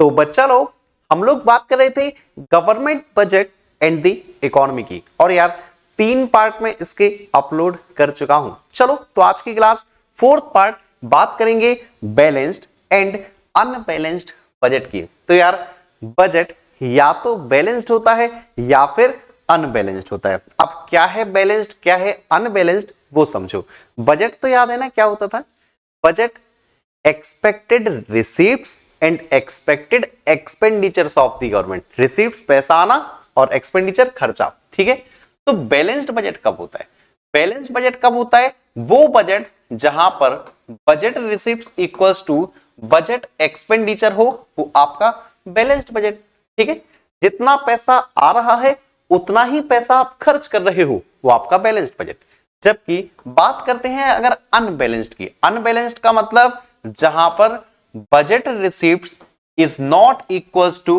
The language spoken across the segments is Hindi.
तो बच्चा लोग हम लोग बात कर रहे थे government budget and the economy की, और यार 3 पार्ट में इसके अपलोड कर चुका हूं। चलो तो आज की क्लास 4th पार्ट बात करेंगे बैलेंस्ड एंड अनबैलेंस्ड बजट की। तो यार बजट या तो बैलेंस्ड होता है या फिर अनबैलेंस्ड होता है। अब क्या है बैलेंस्ड, क्या है अनबैलेंस्ड, वो समझो। बजट तो याद है ना क्या होता था? Budget expected receipts and expected expenditures of the government. Receipts पैसा आना और एक्सपेंडिचर खर्चा, ठीक है। तो बैलेंस्ड बजट कब होता है? बैलेंस्ड बजट कब होता है? वो बजट जहां पर budget receipts equals to budget expenditure हो, वो आपका बैलेंस्ड बजट, ठीक है। जितना पैसा आ रहा है उतना ही पैसा आप खर्च कर रहे हो, वो आपका बैलेंस्ड बजट। जबकि बात करते हैं अगर अनबैलेंस्ड की, अनबैलेंस्ड का मतलब जहां पर budget receipts is not equals to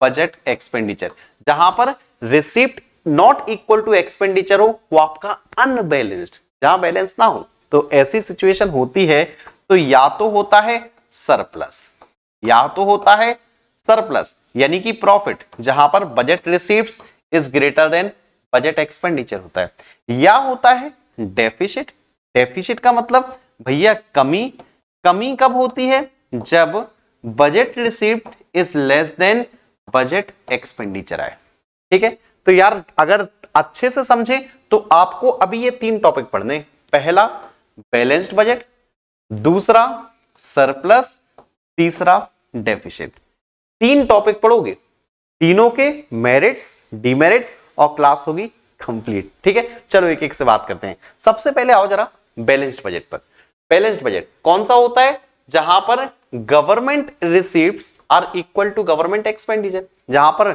budget expenditure, जहां पर receipt not equal to expenditure हो, वो आपका अनबैलेंस्ड, जहां बैलेंस ना हो। तो ऐसी सिचुएशन होती है तो या तो होता है सरप्लस, या तो होता है सरप्लस यानी कि प्रॉफिट, जहां पर budget receipts is greater than budget expenditure होता है, या होता है डेफिसिट। डेफिसिट का मतलब भैया कमी। कमी कब होती है? जब budget receipt is less than budget expenditure आए, ठीक है। तो यार अगर अच्छे से समझे तो आपको अभी ये 3 टॉपिक पढ़ने। पहला बैलेंस्ड बजट, दूसरा सरप्लस, तीसरा डेफिसिट। 3 टॉपिक पढ़ोगे, तीनों के मेरिट्स, डिमेरिट्स और क्लास होगी कंप्लीट, ठीक है। चलो एक एक से बात करते हैं। सबसे पहले आओ जरा बैलेंस्ड बजट पर। बैलेंस्ड बजट कौन सा होता है? जहां पर government receipts are equal to government expenditure, जहां पर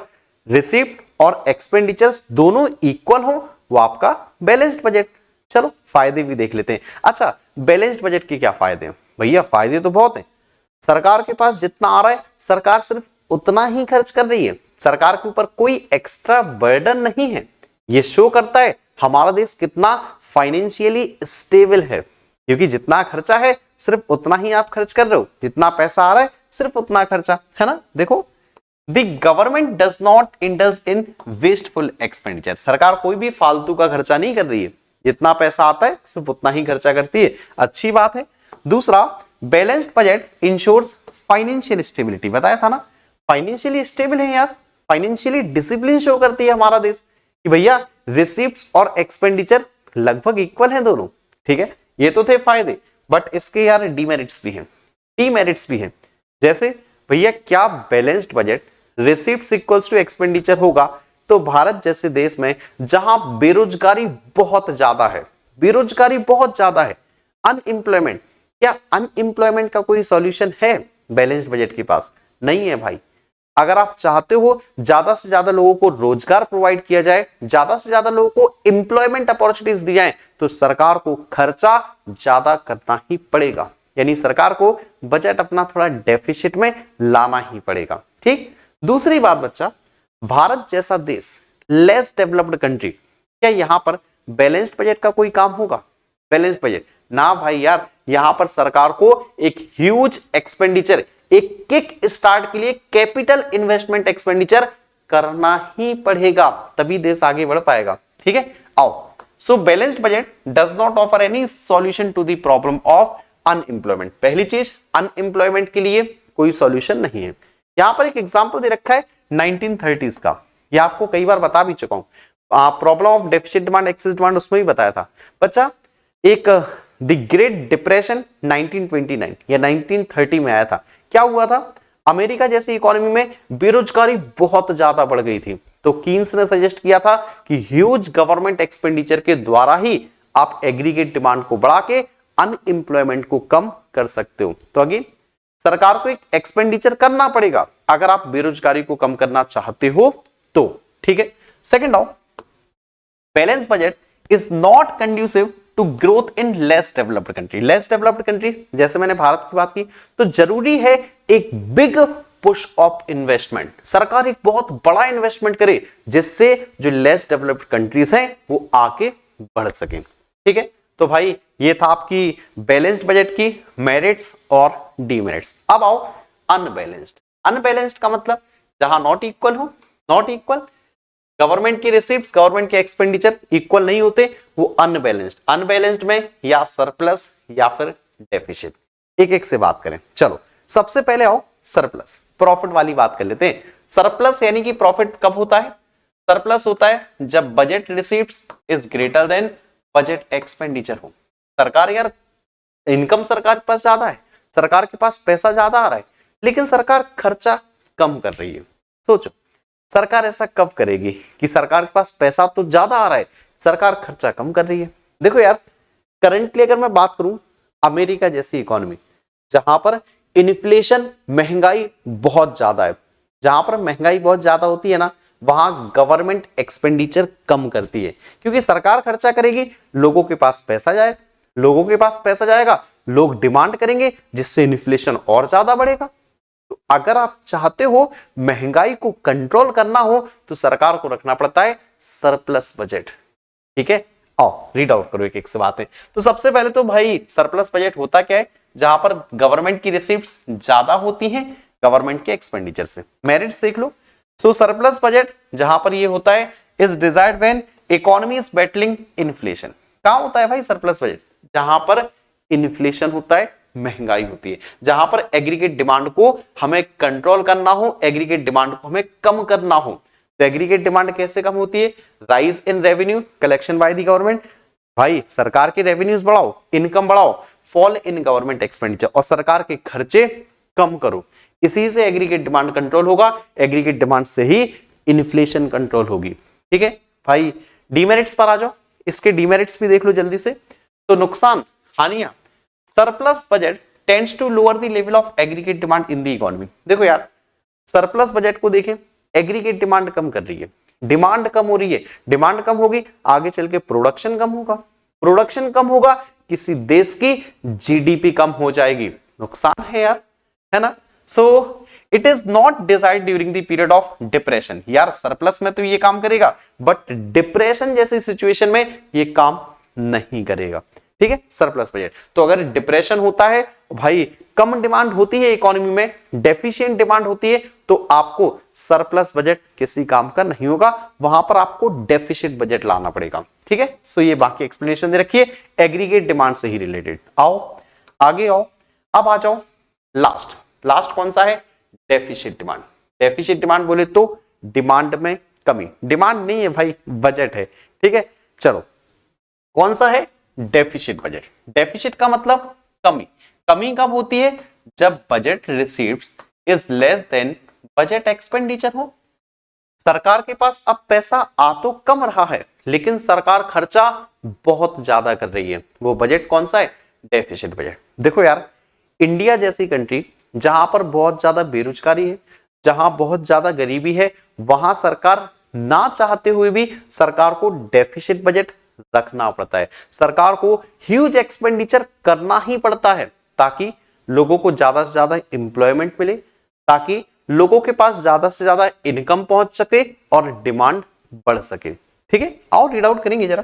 रिसीप्ट और एक्सपेंडिचर्स दोनों इक्वल हो, वो आपका बैलेंस्ड बजट। चलो फायदे भी देख लेते हैं। अच्छा, बैलेंस्ड बजट के क्या फायदे हैं? भैया फायदे तो बहुत हैं। सरकार के पास जितना आ रहा है सरकार सिर्फ उतना ही खर्च कर रही है, सरकार के ऊपर कोई एक्स्ट्रा बर्डन नहीं है। यह शो करता है हमारा देश कितना फाइनेंशियली स्टेबल है, क्योंकि जितना खर्चा है सिर्फ उतना ही आप खर्च कर रहे हो, जितना पैसा आ रहा है सिर्फ उतना खर्चा है ना। देखो, the government does not indulge in wasteful expenditure. सरकार कोई भी फालतू का खर्चा नहीं कर रही है, जितना पैसा आता है सिर्फ उतना ही खर्चा करती है, अच्छी बात है। दूसरा, balanced budget ensures financial stability. बताया था ना, फाइनेंशियली स्टेबल है यार, फाइनेंशियली डिसिप्लिन शो करती है हमारा देश कि भैया रिसीप्ट्स और एक्सपेंडिचर लगभग इक्वल हैं दोनों, ठीक है। ये तो थे फायदे, बट इसके यार डीमेरिट्स भी हैं, डीमेरिट्स भी हैं। जैसे भैया क्या balanced budget receipts equals to expenditure होगा तो भारत जैसे देश में जहां बेरोजगारी बहुत ज्यादा है, बेरोजगारी बहुत ज्यादा है, अनएम्प्लॉयमेंट, क्या अनएम्प्लॉयमेंट का कोई सॉल्यूशन है बैलेंस्ड बजट के पास? नहीं है भाई। अगर आप चाहते हो ज्यादा से ज्यादा लोगों को रोजगार प्रोवाइड किया जाए, ज्यादा से ज्यादा लोगों को एम्प्लॉयमेंट अपॉर्चुनिटीज दी जाए, तो सरकार को खर्चा ज्यादा करना ही पड़ेगा, यानी सरकार को बजट अपना थोड़ा डेफिसिट में लाना ही पड़ेगा, ठीक। दूसरी बात बच्चा, भारत जैसा देश, लेस डेवलप्ड कंट्री, क्या यहां पर बैलेंस्ड बजट का कोई काम होगा? बैलेंस्ड बजट ना भाई यार, यहां पर सरकार को एक ह्यूज एक्सपेंडिचर, एक किक स्टार्ट के लिए कैपिटल इन्वेस्टमेंट एक्सपेंडिचर करना ही पड़ेगा, तभी देश आगे बढ़ पाएगा, ठीक है। आओ, so balanced budget does not offer any solution to the problem of unemployment. पहली चीज, अनएम्प्लॉयमेंट के लिए कोई सॉल्यूशन नहीं है। यहां पर एक एग्जांपल दे रखा है 1930s का, यह आपको कई बार बता भी चुका हूं। Problem of deficit demand excess demand उसमें भी बताया था बच्चा। एक द ग्रेट डिप्रेशन 1929 या 1930 में आया था। क्या हुआ था? अमेरिका जैसी इकोनॉमी में बेरोजगारी बहुत ज्यादा बढ़ गई थी, तो कीन्स ने सजेस्ट किया था कि ह्यूज गवर्नमेंट एक्सपेंडिचर के द्वारा ही आप एग्रीगेट डिमांड को बढ़ा के अनएम्प्लॉयमेंट को कम कर सकते हो। तो अगेन सरकार को एक एक्सपेंडिचर करना पड़ेगा अगर आप बेरोजगारी को कम करना चाहते हो तो, ठीक है। Second of, balance budget is not conducive to growth in less developed country. Less developed country, जैसे मैंने भारत की बात की, तो जरूरी है एक बिग पुश ऑफ इन्वेस्टमेंट, सरकार एक बहुत बड़ा इन्वेस्टमेंट करे जिससे जो लेस डेवलप्ड कंट्रीज हैं वो आगे बढ़ सकें, ठीक है। तो भाई ये था आपकी बैलेंस्ड बजट की मेरिट्स और डीमेरिट्स। अब आओ अनबैलेंस्ड। अनबैलेंस्ड का मतलब जहां नॉट इक्वल हो, नॉट इक्वल, गवर्नमेंट की रिसीप्ट्स गवर्नमेंट के एक्सपेंडिचर इक्वल नहीं होते, वो अनबैलेंस्ड। अनबैलेंस्ड में या सरप्लस या फिर डेफिसिट। एक एक से बात करें। चलो सबसे पहले आओ सरप्लस, प्रॉफिट वाली बात कर लेते हैं। सरप्लस यानी कि प्रॉफिट कब होता है? सरप्लस होता है जब budget receipts is greater than budget expenditure हो। सरकार यार, इनकम सरकार के पास ज्यादा है, सरकार के पास पैसा ज्यादा आ रहा है, लेकिन सरकार खर्चा कम कर रही है। सोचो सरकार ऐसा कब करेगी कि सरकार के पास पैसा तो ज्यादा आ रहा है, सरकार खर्चा कम कर रही है? देखो यार, करंटली अगर मैं बात करूं, अमेरिका जैसी इकोनॉमी जहां पर इन्फ्लेशन, महंगाई बहुत ज्यादा है, जहां पर महंगाई बहुत ज्यादा होती है ना, वहां गवर्नमेंट एक्सपेंडिचर कम करती है, क्योंकि सरकार खर्चा करेगी, लोगों के पास पैसा जाएगा, लोगों के पास पैसा जाएगा, लोग डिमांड करेंगे, जिससे इन्फ्लेशन और ज्यादा बढ़ेगा। तो अगर आप चाहते हो महंगाई को कंट्रोल करना हो तो सरकार को रखना पड़ता है सरप्लस बजट। ठीक है, आओ रीड आउट करो एक एक से बातें। तो सबसे पहले तो भाई सरप्लस बजट होता क्या है? जहां पर गवर्नमेंट की रिसीप्ट्स ज्यादा होती हैं गवर्नमेंट के एक्सपेंडिचर से। मेरिट्स देख लो। सो सरप्लस बजट जहां पर ये होता है is desired when economy is battling inflation. कहां होता है भाई सरप्लस बजट? जहां पर इन्फ्लेशन होता है, महंगाई होती है, जहां पर एग्रीगेट डिमांड को हमें कंट्रोल करना हो, एग्रीगेट डिमांड को हमें कम करना हो। तो एग्रीगेट डिमांड कैसे कम होती है? Rise in revenue collection by the government. भाई सरकार के रेवेन्यूज बढ़ाओ, इनकम बढ़ाओ, फॉल इन गवर्नमेंट एक्सपेंडिचर, और सरकार के खर्चे कम करो। इसी से एग्रीगेट डिमांड कंट्रोल होगा, एग्रीगेट डिमांड से ही इन्फ्लेशन कंट्रोल होगी। ठीक है भाई, डीमेरिट्स पर आ जाओ, इसके डीमेरिट्स भी देख लो जल्दी से। तो नुकसान, हानियां, surplus budget tends to lower the level of aggregate demand in the economy. देखो यार, सरप्लस बजट को देखें, एग्रीगेट डिमांड कम कर रही है, डिमांड कम हो रही है, डिमांड कम होगी, आगे चल के प्रोडक्शन कम होगा, प्रोडक्शन कम होगा, किसी देश की जीडीपी कम हो जाएगी, नुकसान है यार, है ना। So it is not desired during the period of depression. यार सरप्लस में तो ये काम करेगा, बट डिप्रेशन जैसी सिचुएशन में ये काम नहीं करेगा। ठीक है, सरप्लस बजट। तो अगर डिप्रेशन होता है, भाई कम डिमांड होती है इकोनॉमी में, डेफिशिएंट डिमांड होती है, तो आपको सरप्लस बजट किसी काम का नहीं होगा, वहां पर आपको डेफिसिट बजट लाना पड़ेगा। ठीक है, सो ये बाकी एक्सप्लेनेशन दे रखिए एग्रीगेट डिमांड से ही रिलेटेड। आओ आगे आओ, अब आ जाओ लास्ट। लास्ट कौन सा है? Deficit demand. डेफिसिट डिमांड बोले तो डिमांड में कमी, डिमांड नहीं है भाई, बजट है। ठीक है, चलो कौन सा है? Deficit budget. डेफिसिट का मतलब कमी। कमी कब होती है? जब budget receives is less than budget expenditure हो। सरकार के पास अब पैसा आ तो कम रहा है, लेकिन सरकार खर्चा बहुत ज्यादा कर रही है। वो बजट कौन सा है? Deficit budget. देखो यार, इंडिया जैसी कंट्री जहां पर बहुत ज्यादा बेरोजगारी है, जहां बहुत ज्यादा गरीबी है, वहां सरकार ना चाहते हुए भी सरकार को डेफिसिट बजट रखना पड़ता है, सरकार को ह्यूज एक्सपेंडिचर करना ही पड़ता है, ताकि लोगों को ज्यादा से ज्यादा एम्प्लॉयमेंट मिले, ताकि लोगों के पास ज्यादा से ज्यादा इनकम पहुंच सके और डिमांड बढ़ सके। ठीक है, आओ रीड आउट करेंगे जरा।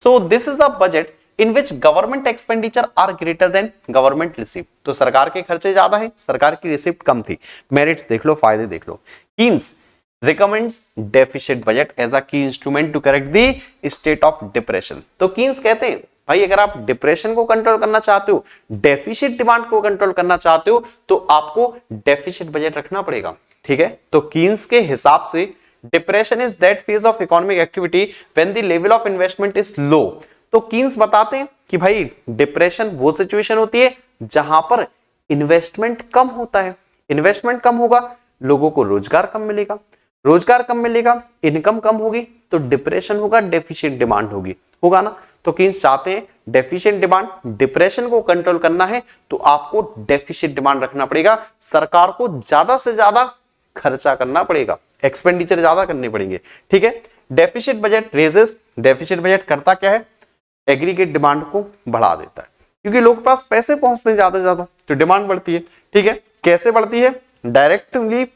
So this is the budget in which government expenditure are greater than government receipt. तो सरकार के खर्चे ज्यादा है, सरकार की रिसीप्ट कम थी। मेरिट्स देख लो, फायदे देख लो। Keynes recommends deficit budget as a key instrument to correct the state of depression। तो कीन्स कहते हैं भाई, अगर आप डिप्रेशन को कंट्रोल करना चाहते हो, डेफिसिट डिमांड को कंट्रोल करना चाहते हो, तो आपको डेफिसिट बजट रखना पड़ेगा। ठीक है, तो कीन्स के हिसाब से depression is that phase of economic activity when the level of investment is low. तो कीन्स बताते हैं कि भाई डिप्रेशन वो सिचुएशन होती है जहां पर इन्वेस्टमेंट कम होता है, इन्वेस्टमेंट कम होगा, लोगों को रोजगार कम मिलेगा, रोजगार कम मिलेगा, इनकम कम होगी, तो डिप्रेशन होगा, डेफिशिएंट डिमांड होगी, होगा ना। तो कीन्स चाहते हैं डेफिशिएंट डिमांड, डिप्रेशन को कंट्रोल करना है तो आपको डेफिशिएंट डिमांड रखना पड़ेगा, सरकार को ज्यादा से ज्यादा खर्चा करना पड़ेगा, एक्सपेंडिचर ज्यादा करने पड़ेंगे। ठीक है, deficit budget raises, deficit budget करता क्या है? एग्रीगेट डिमांड को बढ़ा देता है, क्योंकि लोग पास पैसे पहुंचते हैं ज्यादा से ज्यादा, तो डिमांड बढ़ती है। ठीक है, कैसे बढ़ती है? Directly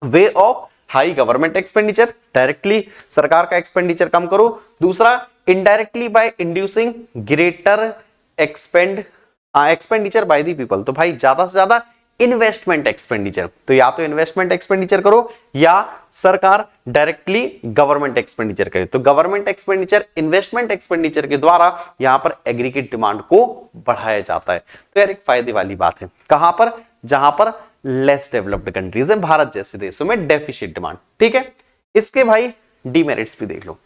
way of high government expenditure, directly सरकार का एक्सपेंडिचर कम करो। दूसरा, indirectly bye inducing greater expenditure by the people. तो भाई ज्यादा से ज्यादा इन्वेस्टमेंट एक्सपेंडिचर। तो या तो इन्वेस्टमेंट एक्सपेंडिचर करो या सरकार डायरेक्टली गवर्नमेंट एक्सपेंडिचर करे। तो गवर्नमेंट एक्सपेंडिचर इन्वेस्टमेंट एक्सपेंडिचर के द्वारा यहां पर एग्रीगेट डिमांड को बढ़ाया जाता है। तो यार एक फायदे वाली बात है। कहां पर? जहां पर लेस डेवलप्ड कंट्रीज है, भारत जैसे देशों में डेफिसिट डिमांड। ठीक है, इसके भाई डीमेरिट्स भी देख लो।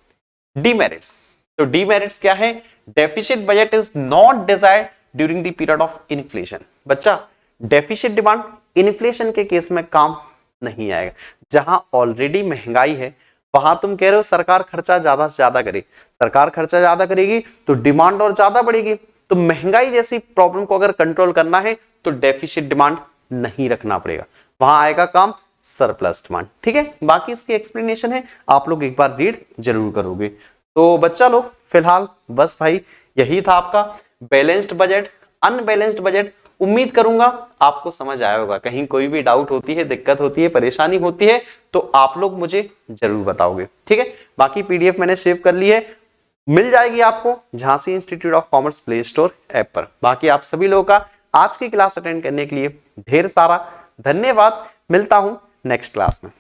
डीमेरिट्स, तो डीमेरिट्स क्या है? Deficit budget is not desired during the period of inflation. बच्चा, डेफिसिट डिमांड इन्फ्लेशन के केस में काम नहीं आएगा। जहां ऑलरेडी महंगाई है वहां तुम कह रहे हो सरकार खर्चा ज्यादा से ज्यादा करे, सरकार खर्चा ज्यादा करेगी तो डिमांड और ज्यादा बढ़ेगी। तो महंगाई जैसी प्रॉब्लम को अगर कंट्रोल करना है तो डेफिसिट डिमांड नहीं रखना पड़ेगा, वहां आएगा काम सरप्लस डिमांड। ठीक है, बाकी इसकी एक्सप्लेनेशन है, आप लोग एक बार रीड जरूर करोगे। तो बच्चा लोग फिलहाल बस भाई यही था आपका बैलेंस्ड बजट, अनबैलेंस्ड बजट। उम्मीद करूंगा आपको समझ आया होगा। कहीं कोई भी डाउट होती है, दिक्कत होती है, परेशानी होती है तो आप लोग मुझे जरूर बताओगे। ठीक है, बाकी पीडीएफ मैंने सेव कर ली है, मिल जाएगी आपको Jhansi institute of commerce play store app पर। बाकी आप सभी लोगों का आज की क्लास अटेंड करने के लिए ढेर सारा धन्यवाद। मिलता हूं नेक्स्ट क्लास में।